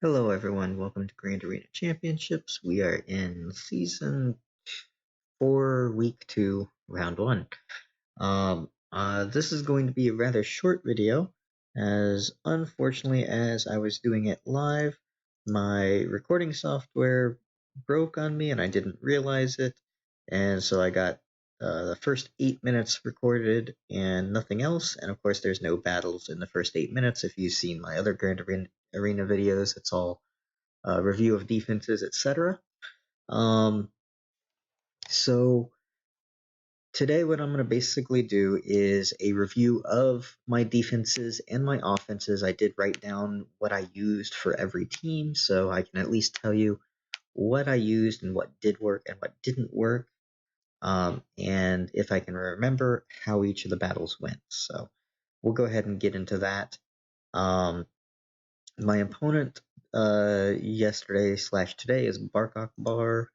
Hello everyone, welcome to Grand Arena Championships. We are in Season 4, Week 2, Round 1. This is going to be a rather short video, as unfortunately as I was doing it live, my recording software broke on me and I didn't realize it, and so I got the first 8 minutes recorded and nothing else, and of course there's no battles in the first 8 minutes. If you've seen my other Grand Arena videos, it's all review of defenses, etc. So today what I'm going to basically do is a review of my defenses and my offenses. I did write down what I used for every team, so I can at least tell you what I used and what did work and what didn't work, and if I can remember how each of the battles went. So we'll go ahead and get into that. My opponent yesterday/today is Barkok Bar.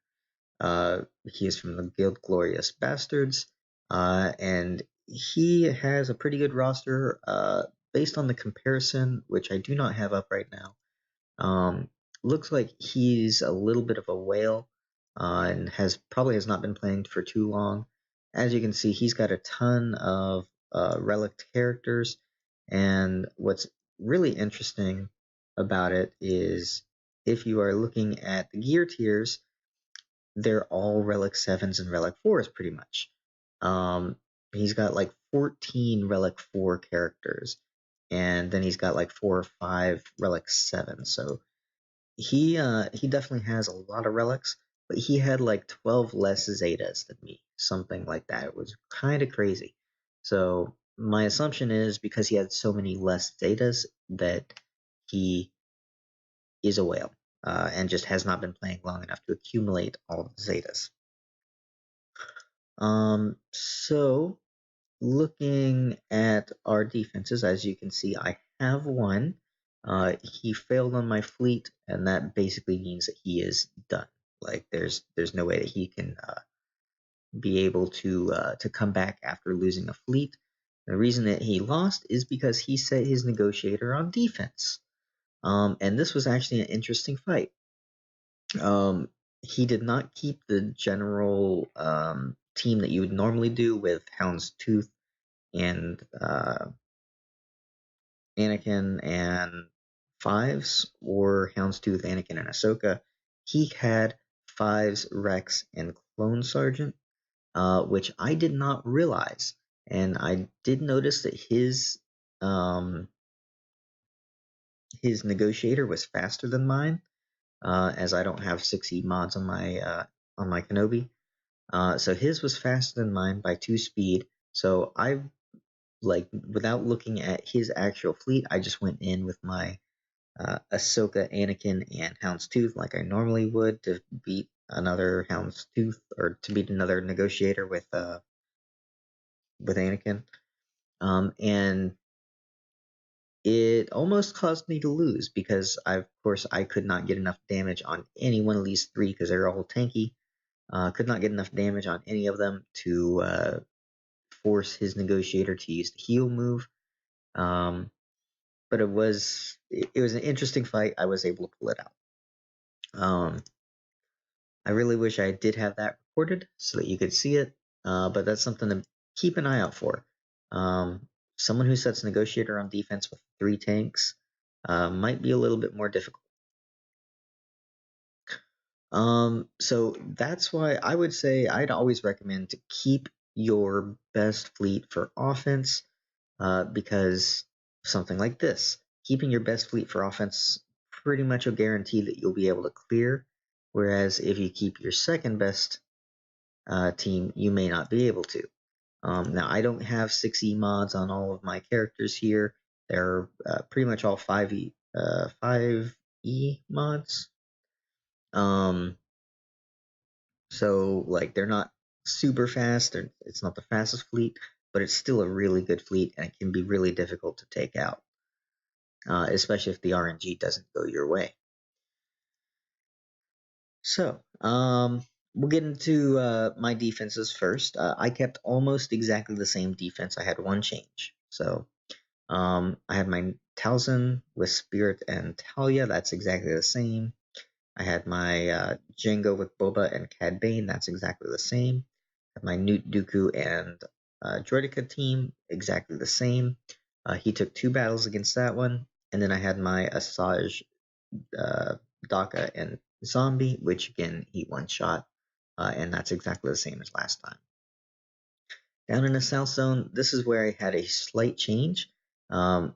He is from the Guild Glorious Bastards, and he has a pretty good roster. Based on the comparison, which I do not have up right now, looks like he's a little bit of a whale, and probably has not been playing for too long. As you can see, he's got a ton of relic characters, and what's really interesting about it is if you are looking at the gear tiers, they're all Relic 7s and Relic 4s pretty much. He's got like 14 Relic 4 characters, and then he's got like 4 or 5 Relic 7s. So he definitely has a lot of relics, but he had like 12 less Zetas than me, something like that. It was kind of crazy. So my assumption is because he had so many less Zetas that he is a whale, and just has not been playing long enough to accumulate all of the Zetas. So looking at our defenses, as you can see, I have one. He failed on my fleet, and that basically means that he is done. Like there's no way that he can be able to come back after losing a fleet. The reason that he lost is because he set his negotiator on defense. And this was actually an interesting fight. He did not keep the general team that you would normally do with Houndstooth and Anakin and Fives, or Houndstooth, Anakin, and Ahsoka. He had Fives, Rex, and Clone Sergeant, which I did not realize. And I did notice that his negotiator was faster than mine, as I don't have 6E mods on my Kenobi. So his was faster than mine by 2 speed. So I, like, without looking at his actual fleet, I just went in with my Ahsoka, Anakin, and Houndstooth like I normally would to beat another Houndstooth, or to beat another negotiator with Anakin. And it almost caused me to lose because of course I could not get enough damage on any one of these 3 because they're all tanky. Could not get enough damage on any of them to force his negotiator to use the heal move. But it was an interesting fight. I was able to pull it out. I really wish I did have that recorded so that you could see it, but that's something to keep an eye out for. Someone who sets negotiator on defense with 3 tanks might be a little bit more difficult. So that's why I would say I'd always recommend to keep your best fleet for offense, because something like this, keeping your best fleet for offense pretty much will guarantee that you'll be able to clear, whereas if you keep your second best team, you may not be able to. Now, I don't have 6E mods on all of my characters here. They're pretty much all 5E mods. So like they're not super fast. It's not the fastest fleet, but it's still a really good fleet, and it can be really difficult to take out, especially if the RNG doesn't go your way. So we'll get into my defenses first. I kept almost exactly the same defense. I had one change. So I had my Talzin with Spirit and Talia. That's exactly the same. I had my Django with Boba and Cad Bane. That's exactly the same. I had my Newt Dooku and Droideka team. Exactly the same. He took 2 battles against that one. And then I had my Asajj, Daka, and Zombie, which again, he one-shot. And that's exactly the same as last time. Down in the South Zone, this is where I had a slight change. So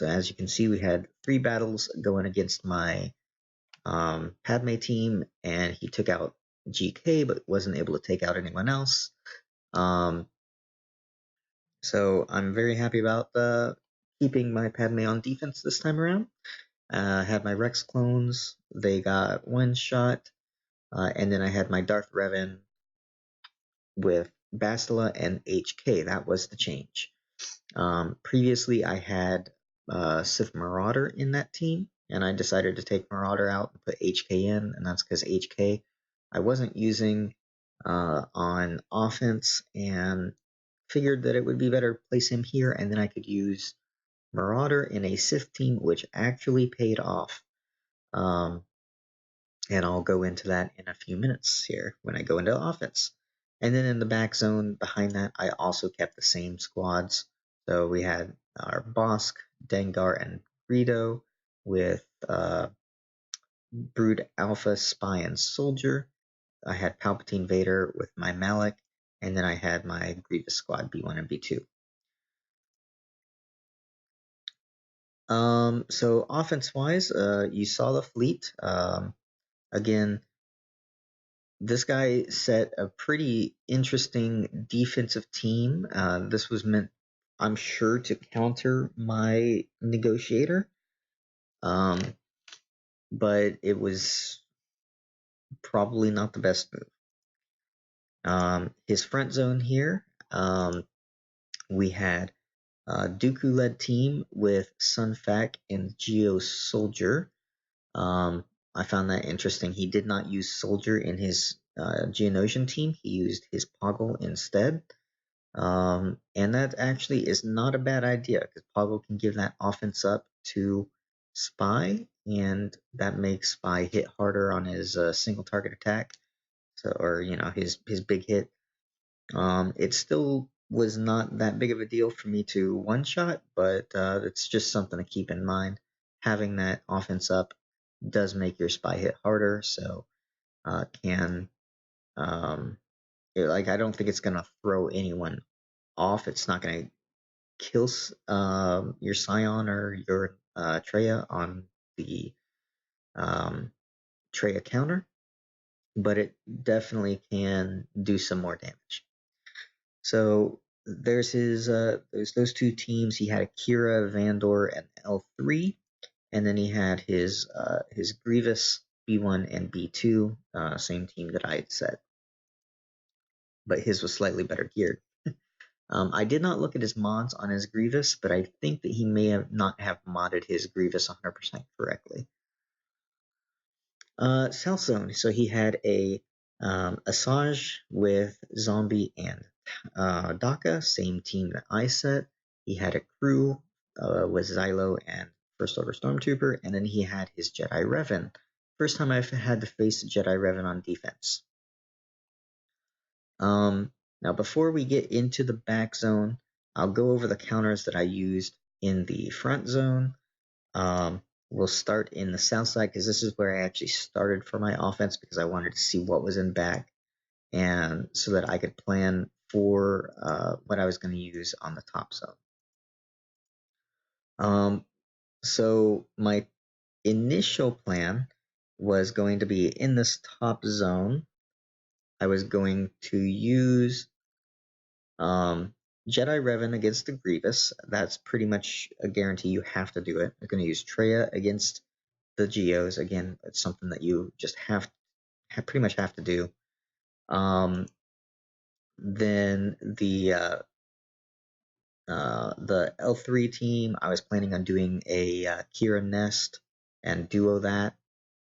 as you can see, we had 3 battles going against my Padme team, and he took out GK, but wasn't able to take out anyone else. So I'm very happy about keeping my Padme on defense this time around. I had my Rex clones, they got 1 shot, and then I had my Darth Revan with Bastila and HK. That was the change. Previously, I had Sith Marauder in that team, and I decided to take Marauder out and put HK in, and that's because HK I wasn't using on offense, and figured that it would be better to place him here, and then I could use Marauder in a Sith team, which actually paid off. And I'll go into that in a few minutes here when I go into offense. And then in the back zone behind that, I also kept the same squads. So we had our Bosk, Dengar, and Greedo with Brood Alpha, Spy, and Soldier. I had Palpatine Vader with my Malak, and then I had my Grievous squad B1 and B2. So offense-wise, you saw the fleet. Again, this guy set a pretty interesting defensive team. This was meant, I'm sure, to counter my negotiator. But it was probably not the best move. His front zone here, we had a Dooku-led team with Sun Fac and Geo Soldier. I found that interesting. He did not use Soldier in his Geonosian team. He used his Poggle instead. And that actually is not a bad idea, because Poggle can give that offense up to Spy, and that makes Spy hit harder on his single target attack, so, or his big hit. It still was not that big of a deal for me to one shot, but it's just something to keep in mind. Having that offense up does make your Spy hit harder, so can I don't think it's gonna throw anyone off. It's not gonna kill your Scion or your Treya on the Treya counter, but it definitely can do some more damage. So there's those 2 teams. He had Akira, Vandor, and L3, and then he had his Grievous B1 and B2, same team that I had set, but his was slightly better geared. I did not look at his mods on his Grievous, but I think that he may have not have modded his Grievous 100% correctly. South Zone. So he had a Asajj with Zombie and Daka, same team that I set. He had a crew with Xylo and First Order Stormtrooper, and then he had his Jedi Revan. First time I've had to face Jedi Revan on defense. Now, before we get into the back zone, I'll go over the counters that I used in the front zone. We'll start in the south side, because this is where I actually started for my offense, because I wanted to see what was in back, and so that I could plan for what I was going to use on the top zone. So my initial plan was going to be in this top zone. I was going to use Jedi Revan against the Grievous. That's pretty much a guarantee. You have to do it. I'm going to use Treya against the Geos. Again, it's something that you just pretty much have to do. Then the L3 team, I was planning on doing a Kira Nest and duo that.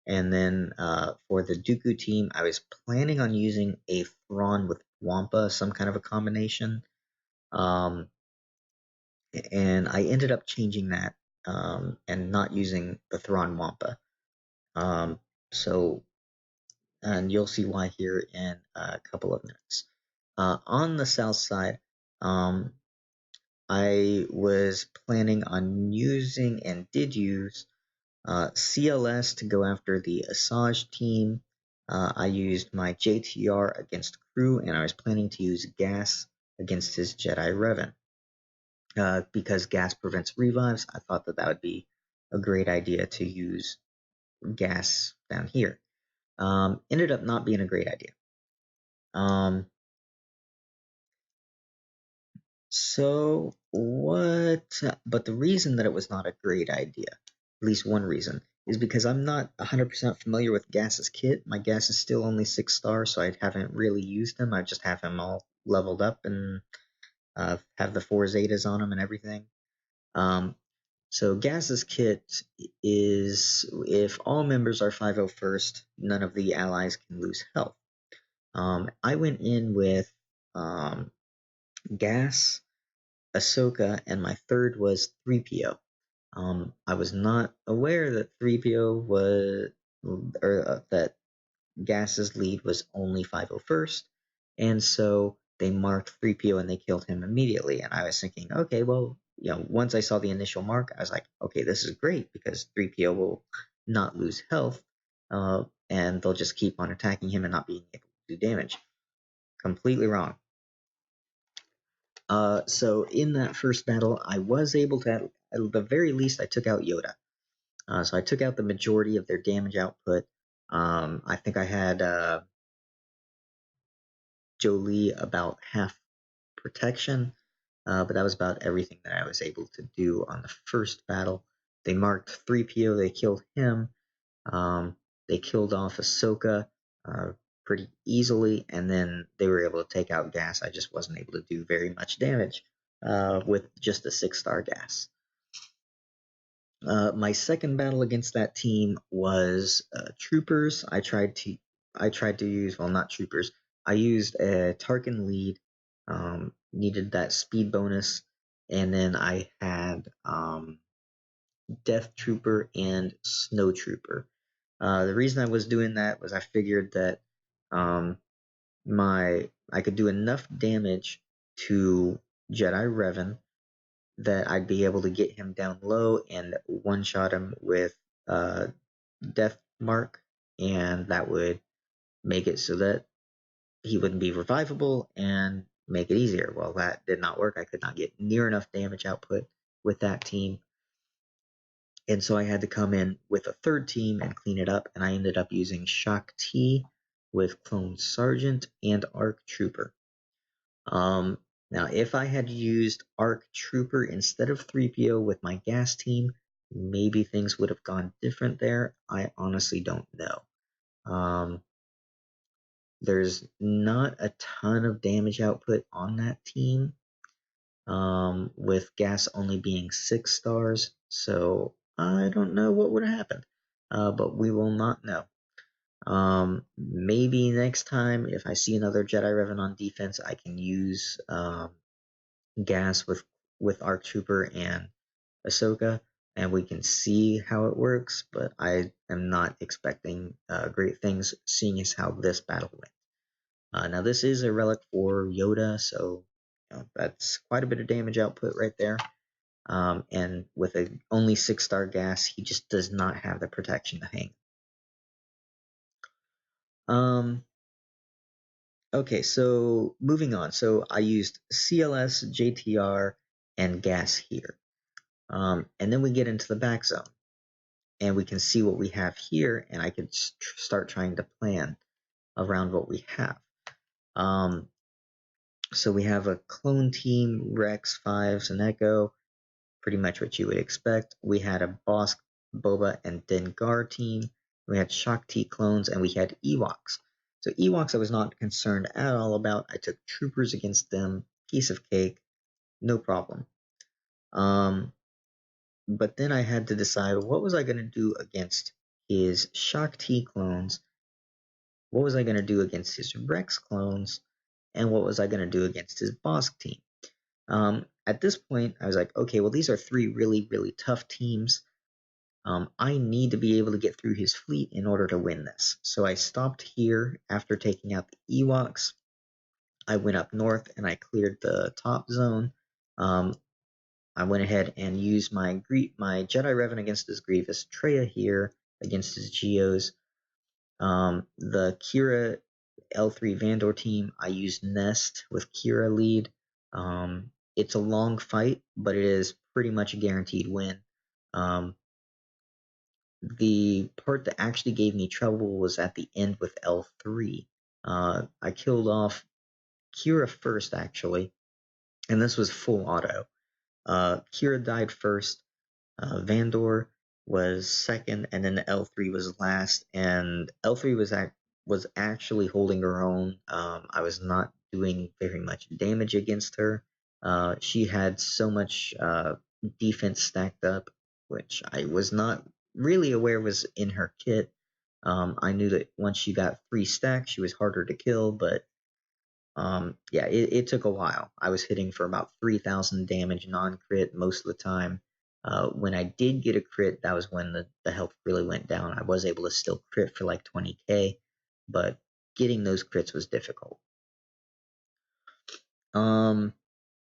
And then for the Dooku team, I was planning on using a Thrawn with Wampa, some kind of a combination. and I ended up changing that and not using the Thrawn Wampa. So, and you'll see why here in a couple of minutes. On the south side, I was planning on using and did use CLS to go after the SWGOH team. I used my JTR against Crew, and I was planning to use Gas against his Jedi Revan. Because Gas prevents revives, I thought that would be a great idea to use Gas down here. Ended up not being a great idea. But the reason that it was not a great idea, at least one reason, is because I'm not 100% familiar with Gas's kit. My Gas is still only 6 stars, so I haven't really used him. I just have him all leveled up and have the 4 Zetas on him and everything. So Gas's kit is, if all members are 501st, none of the allies can lose health. I went in with Gas, Ahsoka, and my third was 3PO. I was not aware that 3PO was, or that Gas's lead was only 501st, and so they marked 3PO and they killed him immediately. And I was thinking, okay, well, once I saw the initial mark, I was like, okay, this is great because 3PO will not lose health, and they'll just keep on attacking him and not being able to do damage. Completely wrong. So in that first battle, I was able to, at the very least, I took out Yoda. So I took out the majority of their damage output. I think I had Jolie about half protection, but that was about everything that I was able to do on the first battle. They marked 3PO, they killed him. They killed off Ahsoka pretty easily, and then they were able to take out Gas. I just wasn't able to do very much damage with just a 6-star Gas. My second battle against that team was Troopers. I tried to use, well, not Troopers. I used a Tarkin lead, needed that speed bonus, and then I had Death Trooper and Snow Trooper. The reason I was doing that was I figured that I could do enough damage to Jedi Revan that I'd be able to get him down low and one-shot him with Death Mark, and that would make it so that he wouldn't be revivable and make it easier. Well, that did not work. I could not get near enough damage output with that team. And so I had to come in with a third team and clean it up, and I ended up using Shock T with Clone Sergeant and Arc Trooper. Now, if I had used Arc Trooper instead of 3PO with my Gas team, maybe things would have gone different there. I honestly don't know. There's not a ton of damage output on that team, with Gas only being 6 stars, so I don't know what would have happened, but we will not know. Maybe next time, if I see another Jedi Revan on defense, I can use Gas with Arc Trooper and Ahsoka, and we can see how it works, but I am not expecting great things, seeing as how this battle went. Now, this is a relic for Yoda, so that's quite a bit of damage output right there. And with a only 6-star Gas, he just does not have the protection to hang. Okay, so moving on. So I used CLS, JTR, and Gas here. And then we get into the back zone, and we can see what we have here, and I could start trying to plan around what we have. So we have a clone team, Rex, Fives, and Echo, pretty much what you would expect. We had a Bosk, Boba, and Dengar team. We had Shock T clones, and we had Ewoks. So Ewoks I was not concerned at all about. I took Troopers against them, piece of cake, no problem. But then I had to decide, what was I going to do against his Shock T clones, what was I going to do against his Rex clones, and what was I going to do against his Bosk team. at this point, I was like, okay, well, these are three really, really tough teams. I need to be able to get through his fleet in order to win this. So I stopped here after taking out the Ewoks. I went up north and I cleared the top zone. I went ahead and used my Jedi Revan against his Grievous, Treya here against his Geos. The Kira L3 Vandor team, I used Nest with Kira lead. It's a long fight, but it is pretty much a guaranteed win. The part that actually gave me trouble was at the end with L3. I killed off Kira first, actually, and this was full auto. Kira died first, Vandor was second, and then L3 was last, and L3 was actually holding her own. I was not doing very much damage against her. She had so much defense stacked up, which I was not really aware was in her kit. I knew that once she got 3 stacks, she was harder to kill, but yeah, it took a while. I was hitting for about 3,000 damage non-crit most of the time. When I did get a crit, that was when the health really went down. I was able to still crit for like 20k, but getting those crits was difficult.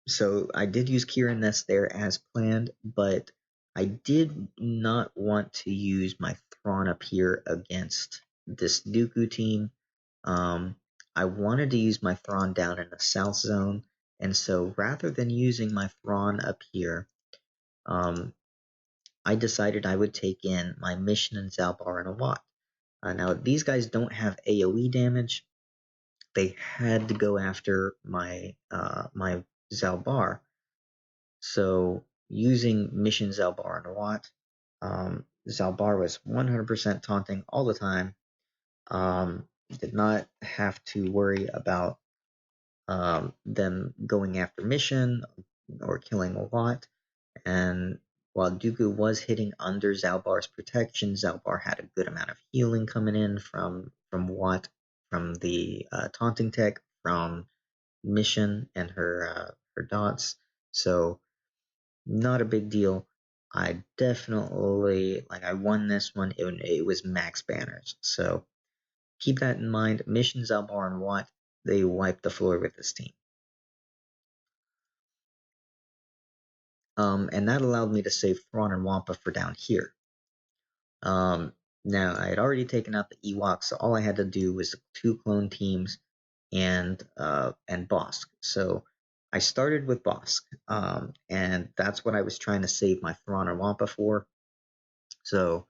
So I did use Kira Nest there as planned, but I did not want to use my Thrawn up here against this Dooku team. I wanted to use my Thrawn down in the south zone, and so rather than using my Thrawn up here, I decided I would take in my Mission and Zalbar and a Watt. Now these guys don't have AoE damage. They had to go after my my Zalbar. So using Mission Zalbar and a Watt, Zalbar was 100% taunting all the time. Did not have to worry about them going after Mission or killing a Watt. And while Dooku was hitting under Zalbar's protection, Zalbar had a good amount of healing coming in from Watt, from the taunting tech, from Mission and her dots. So not a big deal. I definitely, like, I won this one. It was max banners. So keep that in mind. Mission, Zalbar, and Watt, they wiped the floor with this team. And that allowed me to save Thrawn and Wampa for down here. Now, I had already taken out the Ewoks, so all I had to do was 2 clone teams and Bosk. So I started with Bosk, and that's what I was trying to save my Thrawn and Wampa for. So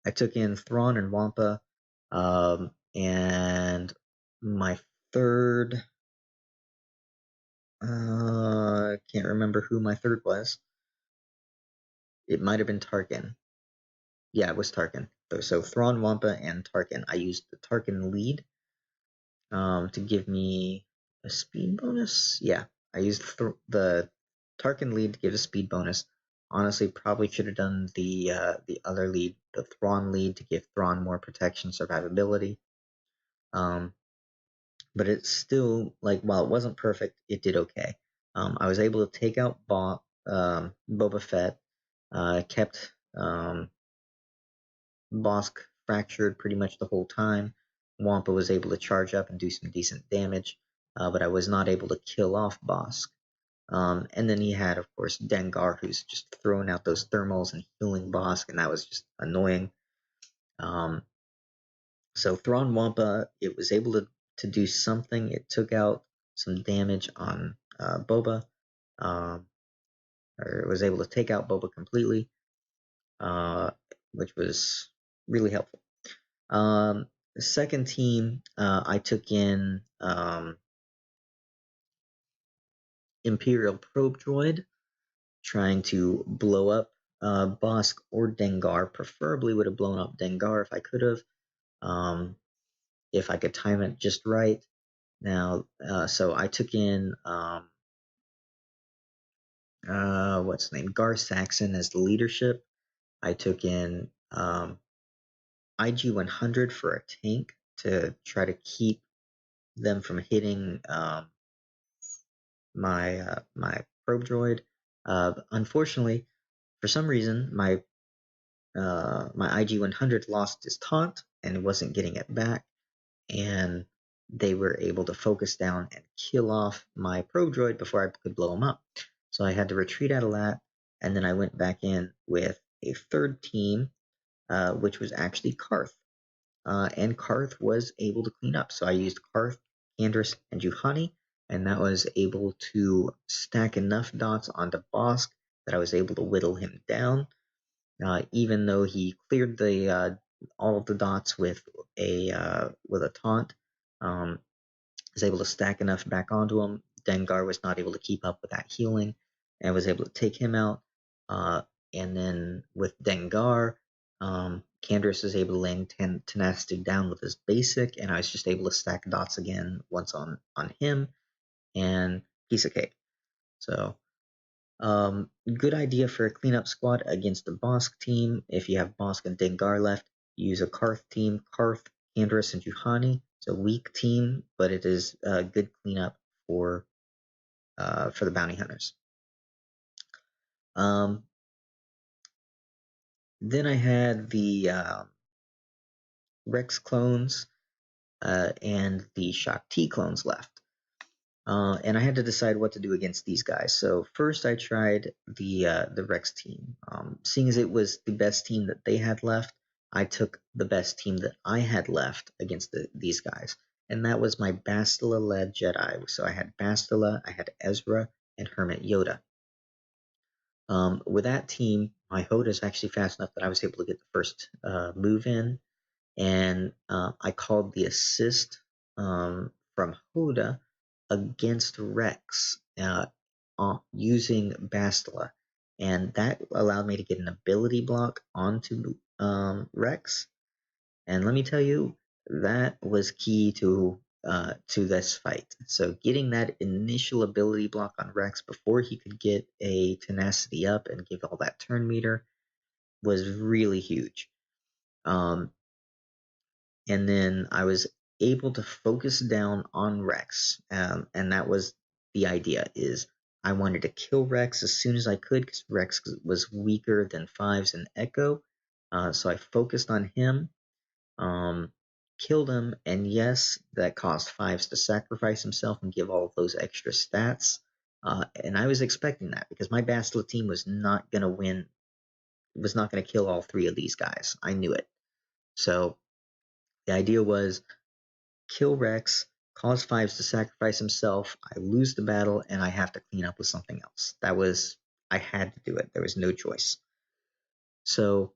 I took in Thrawn and Wampa, and my third, can't remember who my third was. It might have been Tarkin. Yeah, it was Tarkin. So Thrawn, Wampa, and Tarkin. I used the Tarkin lead to give me a speed bonus. Yeah, I used the Tarkin lead to give a speed bonus. Honestly, probably should have done the other lead, the Thrawn lead, to give Thrawn more protection, survivability. But it's still, like, while it wasn't perfect, it did okay. I was able to take out Boba Fett, kept Bosk fractured pretty much the whole time. Wampa was able to charge up and do some decent damage, but I was not able to kill off Bosk. And then he had, of course, Dengar, who's just throwing out those thermals and healing Bosk, and that was just annoying. So Thrawn Wampa, it was able to do something. It took out some damage on Boba, or it was able to take out Boba completely, which was really helpful. The second team, I took in Imperial Probe Droid, trying to blow up Bosk or Dengar. Preferably would have blown up Dengar if I could have, if I could time it just right. Now, so I took in what's the name? Gar Saxon as the leadership. I took in IG-100 for a tank to try to keep them from hitting my probe droid. Unfortunately, for some reason, my IG-100 lost his taunt and wasn't getting it back, and they were able to focus down and kill off my probe droid before I could blow him up. So I had to retreat out of that, and then I went back in with a third team, which was actually Karth. And Karth was able to clean up. So I used Karth, Candrace, and Juhani, and that was able to stack enough dots onto Bosk that I was able to whittle him down. Even though he cleared the all of the dots with a taunt, was able to stack enough back onto him. Dengar was not able to keep up with that healing, and was able to take him out. And then with Dengar, Candrace was able to land Tenacity down with his basic, and I was just able to stack dots again once on him, and piece of cake. So good idea for a cleanup squad against a Bosk team. If you have Bosk and Dengar left, use a Karth team. Karth, Candrace, and Juhani. It's a weak team, but it is a good cleanup for the bounty hunters. Then I had the Rex clones and the Shak T clones left. And I had to decide what to do against these guys. So first I tried the Rex team. Seeing as it was the best team that they had left, I took the best team that I had left against these guys. And that was my Bastila-led Jedi. So I had Bastila, I had Ezra, and Hermit Yoda. With that team, my Hoda is actually fast enough that I was able to get the first move in. And I called the assist from Hoda against Rex using Bastila, and that allowed me to get an ability block onto Rex. And let me tell you, that was key to this fight. So getting that initial ability block on Rex before he could get a tenacity up and give all that turn meter was really huge. And then I was able to focus down on Rex, and that was the idea. Is I wanted to kill Rex as soon as I could because Rex was weaker than Fives and Echo, so I focused on him, killed him, and yes, that caused Fives to sacrifice himself and give all of those extra stats. And I was expecting that because my Bastila team was not going to win, was not going to kill all three of these guys. I knew it. So the idea was kill Rex, cause Fives to sacrifice himself, I lose the battle, and I have to clean up with something else. I had to do it. There was no choice. So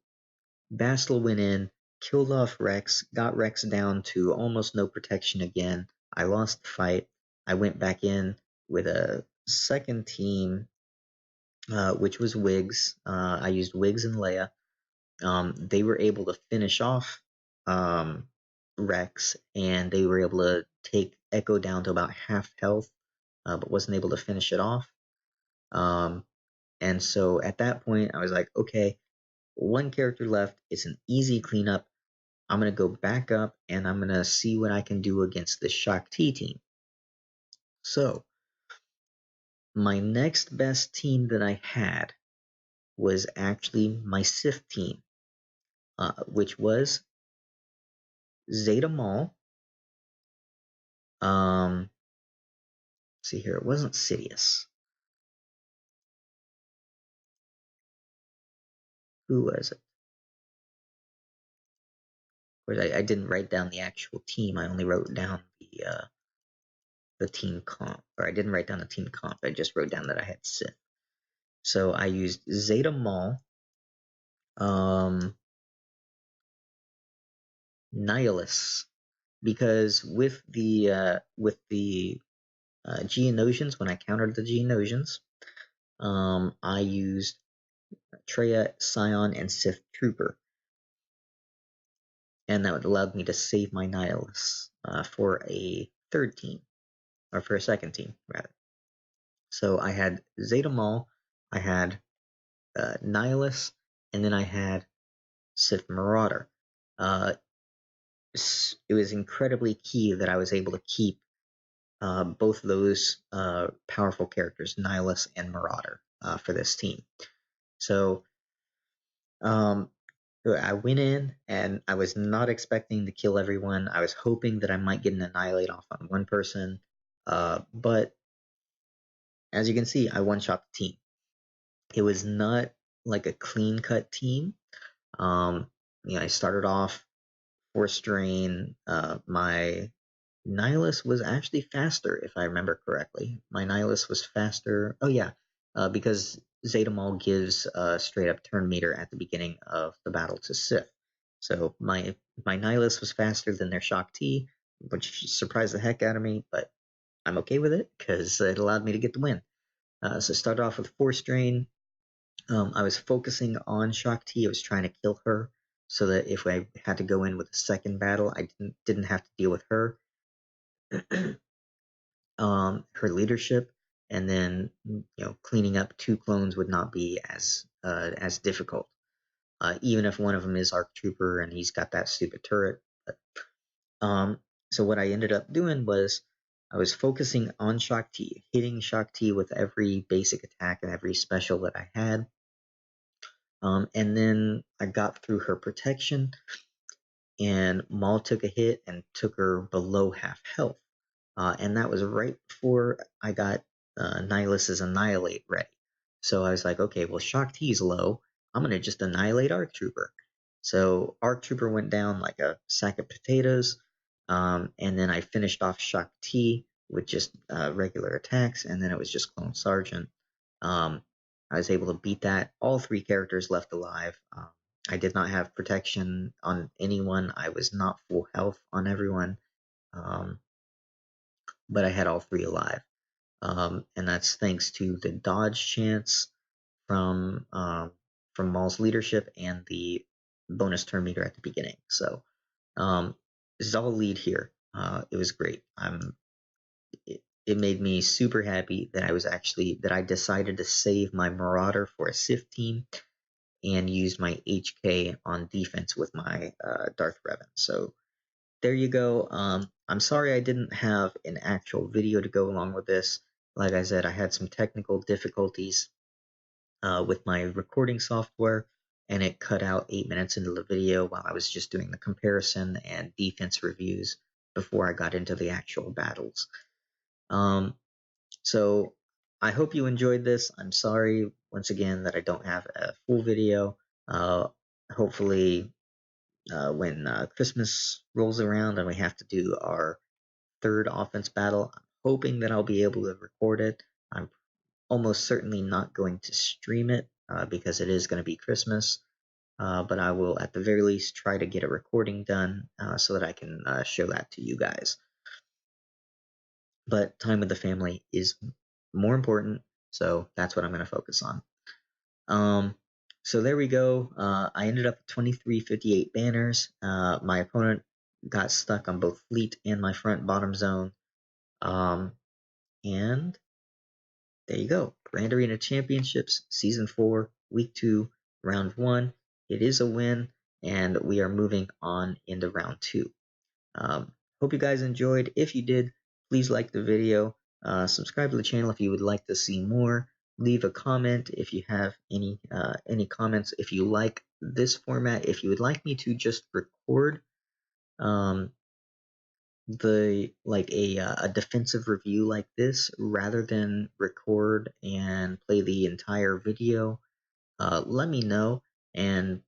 Bastila went in, killed off Rex, got Rex down to almost no protection again. I lost the fight. I went back in with a second team, which was Wiggs. I used Wiggs and Leia. They were able to finish off Rex, and they were able to take Echo down to about half health, but wasn't able to finish it off. And so at that point, I was like, okay, one character left. It's an easy cleanup. I'm going to go back up, and I'm going to see what I can do against the Shak T team. So my next best team that I had was actually my Sith team, which was Zeta Maul. See here, it wasn't Sidious. Who was it? Of course, I didn't write down the actual team. I only wrote down the team comp, or I didn't write down the team comp. I just wrote down that I had Sith. So I used Zeta Maul, Nihilus, because with the Geonosians, when I countered the Geonosians, I used Traya, Scion, and Sith Trooper, and that allowed me to save my Nihilus for a third team, or for a second team rather. So I had Zeta Maul, I had Nihilus, and then I had Sith Marauder. It was incredibly key that I was able to keep both of those powerful characters, Nihilus and Marauder, for this team. So I went in and I was not expecting to kill everyone. I was hoping that I might get an annihilate off on one person, but as you can see, I one-shot the team. It was not like a clean-cut team. I started off Force Drain. My Nihilus was actually faster, if I remember correctly. My Nihilus was faster. Oh yeah, because Zeta Maul gives a straight up turn meter at the beginning of the battle to Sith. So my Nihilus was faster than their Shock T, which surprised the heck out of me, but I'm okay with it because it allowed me to get the win. So start off with Force Drain. I was focusing on Shock T. I was trying to kill her so that if I had to go in with a second battle, I didn't have to deal with her. Her leadership, and then cleaning up two clones would not be as difficult. Even if one of them is ARC Trooper and he's got that stupid turret. So what I ended up doing was I was focusing on Shock T, hitting Shock T with every basic attack and every special that I had. And then I got through her protection, and Maul took a hit and took her below half health. And that was right before I got Nihilus's Annihilate ready. So I was like, okay, well, Shock T's low. I'm going to just annihilate ARC Trooper. So ARC Trooper went down like a sack of potatoes. And then I finished off Shock T with just regular attacks. And then it was just Clone Sergeant. I was able to beat that. All three characters left alive. I did not have protection on anyone. I was not full health on everyone. But I had all three alive. And that's thanks to the dodge chance from Maul's leadership and the bonus turn meter at the beginning. So this is all lead here. It was great. It made me super happy that I decided to save my Marauder for a Sith team and used my HK on defense with my Darth Revan. So there you go. I'm sorry I didn't have an actual video to go along with this. Like I said, I had some technical difficulties with my recording software, and it cut out 8 minutes into the video while I was just doing the comparison and defense reviews before I got into the actual battles. So I hope you enjoyed this. I'm sorry once again that I don't have a full video. Hopefully when Christmas rolls around and we have to do our third offense battle, I'm hoping that I'll be able to record it. I'm almost certainly not going to stream it because it is going to be Christmas, but I will at the very least try to get a recording done so that I can show that to you guys. But time with the family is more important, so that's what I'm going to focus on. So there we go. I ended up with 2358 banners. My opponent got stuck on both fleet and my front bottom zone. And there you go. Grand Arena Championships, Season 4, Week 2, Round 1. It is a win, and we are moving on into Round 2. Hope you guys enjoyed. If you did, please like the video. Subscribe to the channel if you would like to see more. Leave a comment if you have any comments. If you like this format, if you would like me to just record a defensive review like this rather than record and play the entire video, let me know, and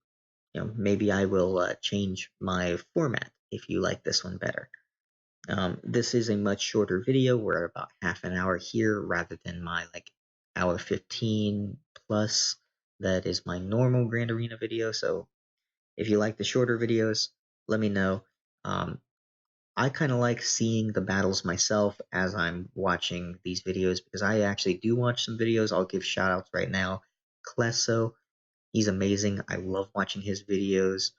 maybe I will change my format if you like this one better. This is a much shorter video. We're about half an hour here rather than my hour 15 plus that is my normal Grand Arena video. So if you like the shorter videos, let me know. I kind of like seeing the battles myself as I'm watching these videos because I actually do watch some videos. I'll give shout outs right now. Klesso, he's amazing. I love watching his videos.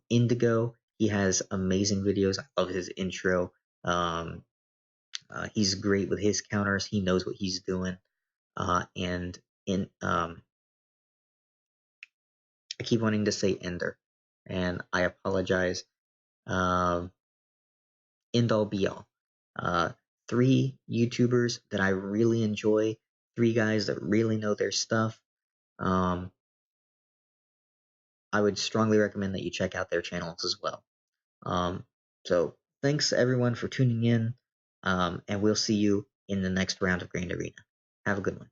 Indigo, he has amazing videos. I love his intro. He's great with his counters. He knows what he's doing. And I keep wanting to say Ender, and I apologize. End all be all. three YouTubers that I really enjoy, three guys that really know their stuff. I would strongly recommend that you check out their channels as well. So thanks everyone for tuning in, and we'll see you in the next round of Grand Arena. Have a good one.